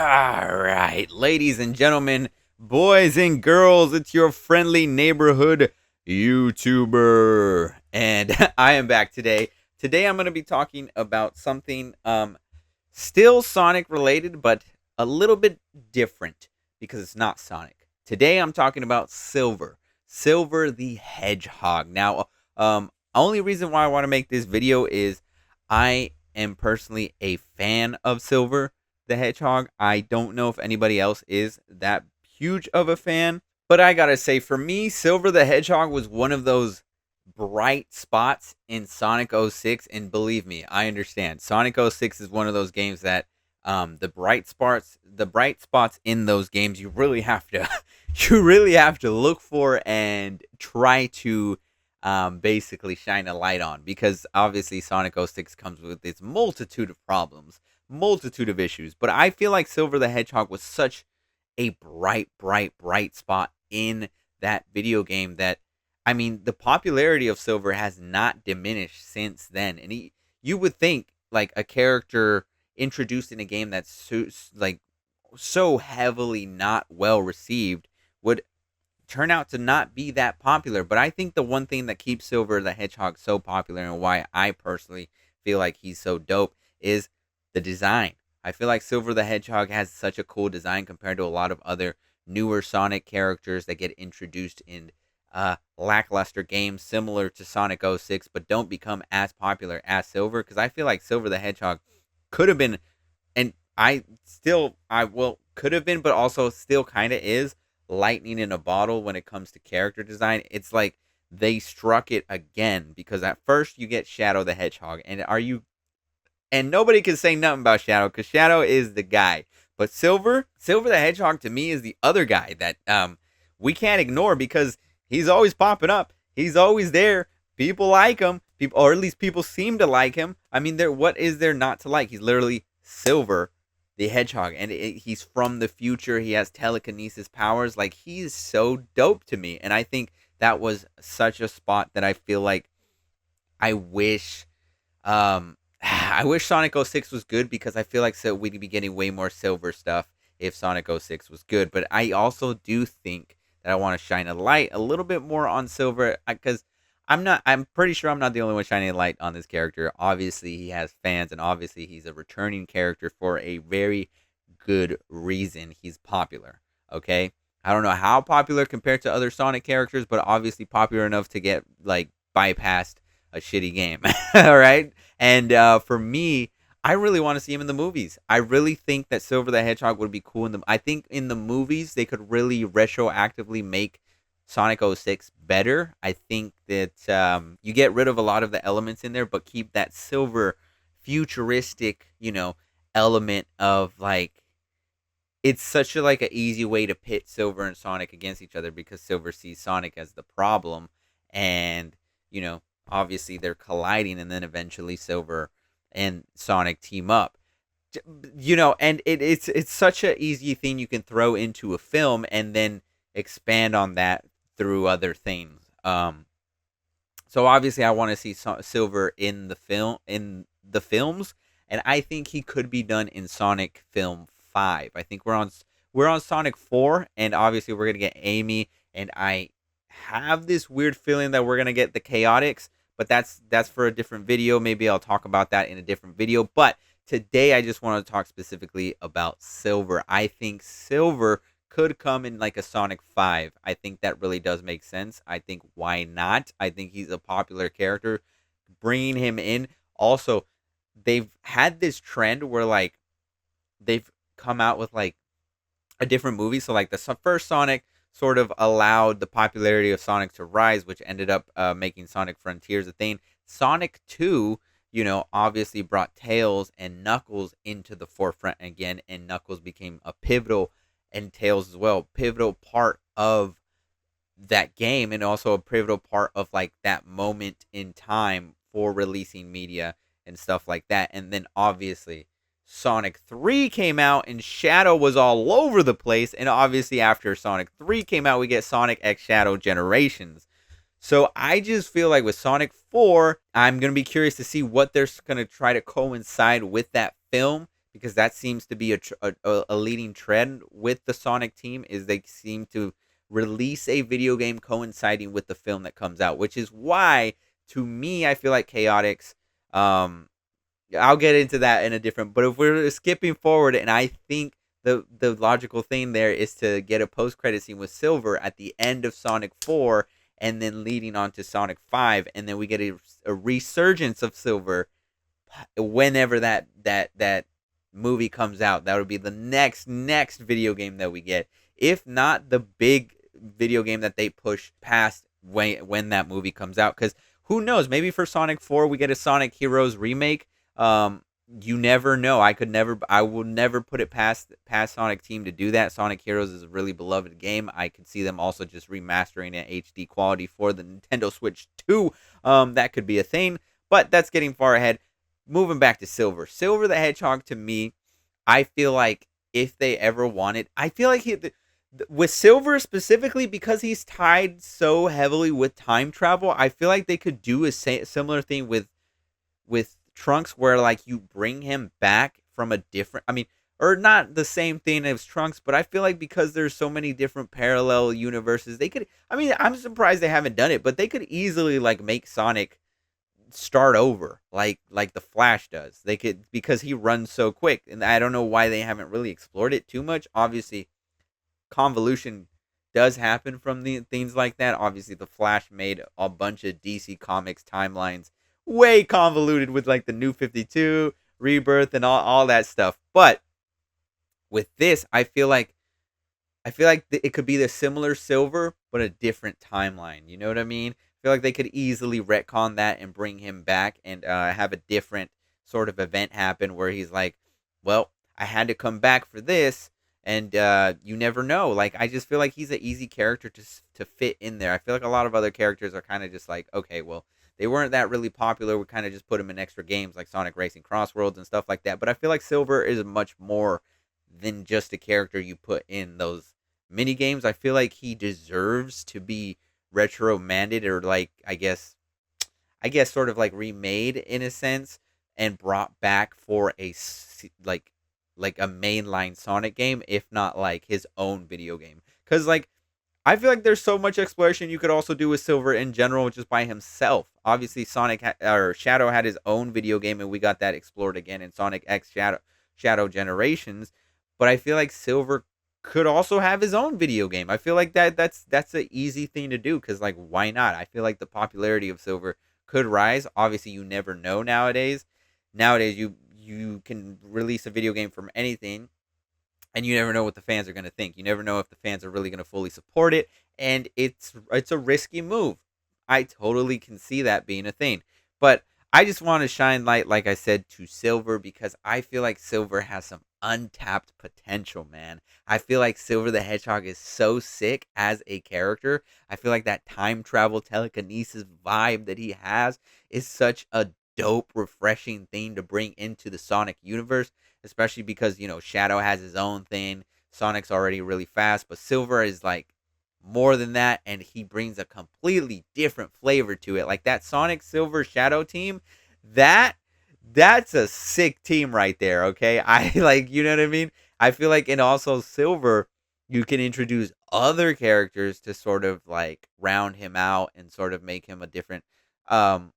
All right, ladies and gentlemen, boys and girls, it's your friendly neighborhood YouTuber. And I am back today. Today I'm going to be talking about something still Sonic related, but a little bit different because it's not Sonic. Today I'm talking about Silver. Silver the Hedgehog. Now, only reason why I want to make this video is I am personally a fan of Silver the Hedgehog. I don't know if anybody else is that huge of a fan, but I gotta say, for me, Silver the Hedgehog was one of those bright spots in Sonic '06, and believe me, I understand. Sonic '06 is one of those games that the bright spots in those games you really have to you really have to look for and try to basically shine a light on, because obviously Sonic '06 comes with its multitude of problems, multitude of issues. But I feel like Silver the Hedgehog was such a bright spot in that video game that, I mean, the popularity of Silver has not diminished since then. And you would think like a character introduced in a game that's so heavily not well received would turn out to not be that popular. But I think the one thing that keeps Silver the Hedgehog so popular, and why I personally feel like he's so dope, is the design. I feel like Silver the Hedgehog has such a cool design compared to a lot of other newer Sonic characters that get introduced in lackluster games similar to Sonic '06, but don't become as popular as Silver. Because I feel like Silver the Hedgehog could have been, and could have been, but also still kind of is lightning in a bottle when it comes to character design. It's like they struck it again, because at first you get Shadow the Hedgehog, and nobody can say nothing about Shadow because Shadow is the guy. But Silver the Hedgehog to me is the other guy that we can't ignore, because he's always popping up. He's always there. People like him. People, or at least people seem to like him. I mean, what is there not to like? He's literally Silver the Hedgehog, and he's from the future. He has telekinesis powers. Like, he's so dope to me, and I think that was such a spot that I feel like I wish. I wish Sonic '06 was good, because I feel like we'd be getting way more Silver stuff if Sonic '06 was good. But I also do think that I want to shine a light a little bit more on Silver, because I'm pretty sure I'm not the only one shining a light on this character. Obviously, he has fans, and obviously he's a returning character for a very good reason. He's popular, okay? I don't know how popular compared to other Sonic characters, but obviously popular enough to get, like, bypassed a shitty game. All right? And for me, I really want to see him in the movies. I really think that Silver the Hedgehog would be cool in the. I think in the movies they could really retroactively make Sonic '06 better. I think that you get rid of a lot of the elements in there, but keep that Silver futuristic, element of, like, it's such a like a easy way to pit Silver and Sonic against each other, because Silver sees Sonic as the problem, and obviously they're colliding, and then eventually Silver and Sonic team up. And it's such a easy thing you can throw into a film and then expand on that through other things. So obviously I want to see Silver in the films, and I think he could be done in Sonic Film 5. I think we're on Sonic 4, and obviously we're gonna get Amy, and I have this weird feeling that we're gonna get the Chaotix, but that's for a different video. Maybe I'll talk about that in a different video. But today I just want to talk specifically about Silver. I think Silver could come in like a Sonic 5. I think that really does make sense. I think, why not? I think he's a popular character. Bringing him in. Also, they've had this trend where, like, they've come out with, like, a different movie. So, like, the first Sonic sort of allowed the popularity of Sonic to rise, which ended up making Sonic Frontiers a thing. Sonic 2, obviously brought Tails and Knuckles into the forefront again, and Knuckles became a pivotal, and Tails as well, pivotal part of that game, and also a pivotal part of, like, that moment in time for releasing media and stuff like that. And then obviously Sonic 3 came out, and Shadow was all over the place. And obviously after Sonic 3 came out, we get Sonic X Shadow Generations. So I just feel like with Sonic 4, I'm going to be curious to see what they're going to try to coincide with that film, because that seems to be a leading trend with the Sonic team is they seem to release a video game coinciding with the film that comes out, which is why to me I feel like Chaotix um I'll get into that in a different. But if we're skipping forward, and I think the logical thing there is to get a post credit scene with Silver at the end of Sonic 4, and then leading on to Sonic 5, and then we get a resurgence of Silver whenever that movie comes out. That would be the next video game that we get. If not the big video game that they push past when that movie comes out, because who knows? Maybe for Sonic 4 we get a Sonic Heroes remake. Um, you never know. I will never put it past Sonic Team to do that. Sonic Heroes is a really beloved game. I could see them also just remastering it HD quality for the Nintendo Switch 2. That could be a thing, but that's getting far ahead. Moving back to Silver. Silver the Hedgehog, to me, I feel like if they ever wanted, I feel like with Silver specifically, because he's tied so heavily with time travel, I feel like they could do a similar thing with Trunks, where like you bring him back from a different, I mean, or not the same thing as Trunks, but I feel like because there's so many different parallel universes, they could, I mean, I'm surprised they haven't done it, but they could easily like make Sonic start over like the Flash does. They could, because he runs so quick, and I don't know why they haven't really explored it too much. Obviously, convolution does happen from the things like that. Obviously, the Flash made a bunch of DC Comics timelines way convoluted with like the New 52, Rebirth, and all that stuff. But with this, I feel like it could be the similar Silver, but a different timeline. You know what I mean? I feel like they could easily retcon that and bring him back and have a different sort of event happen where he's like, "Well, I had to come back for this," and you never know. Like, I just feel like he's an easy character to fit in there. I feel like a lot of other characters are kind of just like, okay, well, they weren't that really popular. We kind of just put them in extra games like Sonic Racing Crossroads and stuff like that. But I feel like Silver is much more than just a character you put in those mini games. I feel like he deserves to be retromanded, or like I guess sort of like remade in a sense and brought back for like a mainline Sonic game, if not like his own video game. Cuz like I feel like there's so much exploration you could also do with Silver in general just by himself. Obviously, or Shadow had his own video game, and we got that explored again in Sonic X Shadow Generations. But I feel like Silver could also have his own video game. I feel like that's an easy thing to do, because like why not? I feel like the popularity of Silver could rise. Obviously, you never know nowadays. Nowadays, you can release a video game from anything, and you never know what the fans are going to think. You never know if the fans are really going to fully support it, and it's a risky move. I totally can see that being a thing, but I just want to shine light, like I said, to Silver, because I feel like Silver has some untapped potential, man. I feel like Silver the Hedgehog is so sick as a character. I feel like that time travel telekinesis vibe that he has is such a dope, refreshing thing to bring into the Sonic universe, especially because Shadow has his own thing. Sonic's already really fast, but Silver is like more than that, and he brings a completely different flavor to it. Like that Sonic Silver Shadow team, that that's a sick team right there. Okay, I like, you know what I mean. I feel like, and also Silver, you can introduce other characters to sort of like round him out and sort of make him a different um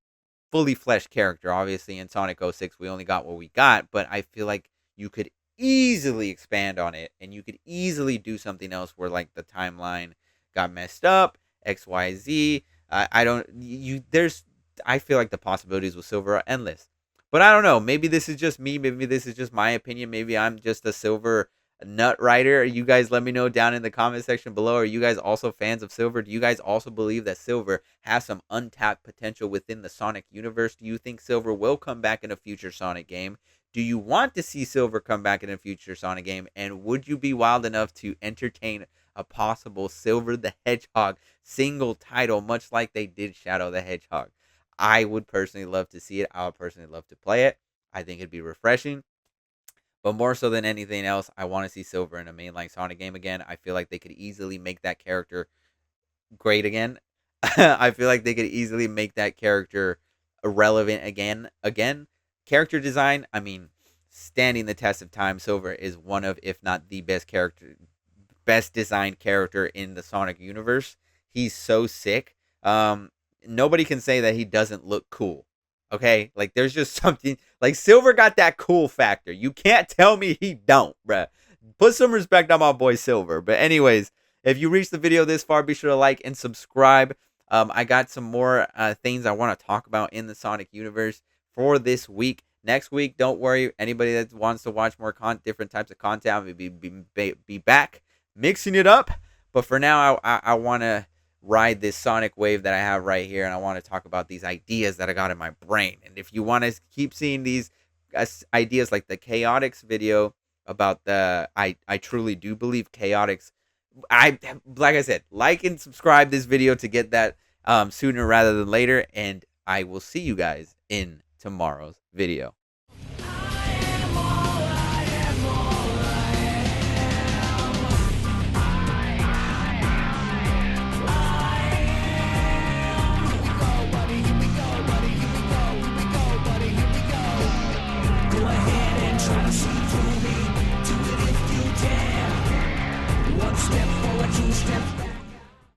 fully fleshed character. Obviously, in Sonic '06, we only got what we got, but I feel like you could easily expand on it, and you could easily do something else where like the timeline got messed up, XYZ. I don't you there's I feel like the possibilities with Silver are endless. But I don't know. Maybe this is just me. Maybe this is just my opinion. Maybe I'm just a Silver nut writer. You guys let me know down in the comment section below. Are you guys also fans of Silver? Do you guys also believe that Silver has some untapped potential within the Sonic universe? Do you think Silver will come back in a future Sonic game? Do you want to see Silver come back in a future Sonic game? And would you be wild enough to entertain a possible Silver the Hedgehog single title, much like they did Shadow the Hedgehog? I would personally love to see it. I would personally love to play it. I think it'd be refreshing. But more so than anything else, I want to see Silver in a mainline Sonic game again. I feel like they could easily make that character great again. I feel like they could easily make that character irrelevant again. Character design, I mean, standing the test of time. Silver is one of, if not the best designed character in the Sonic universe. He's so sick. Nobody can say that he doesn't look cool. Okay, like there's just something like Silver got that cool factor. You can't tell me he don't, bruh. Put some respect on my boy Silver. But anyways, if you reached the video this far, be sure to like and subscribe. I got some more things I want to talk about in the Sonic universe for this week. Next week, don't worry. Anybody that wants to watch more different types of content, will be back mixing it up. But for now, I want to ride this Sonic wave that I have right here, and I want to talk about these ideas that I got in my brain. And if you want to keep seeing these ideas, like the Chaotix video about I truly do believe Chaotix. Like I said, like and subscribe this video to get that sooner rather than later, and I will see you guys in tomorrow's video.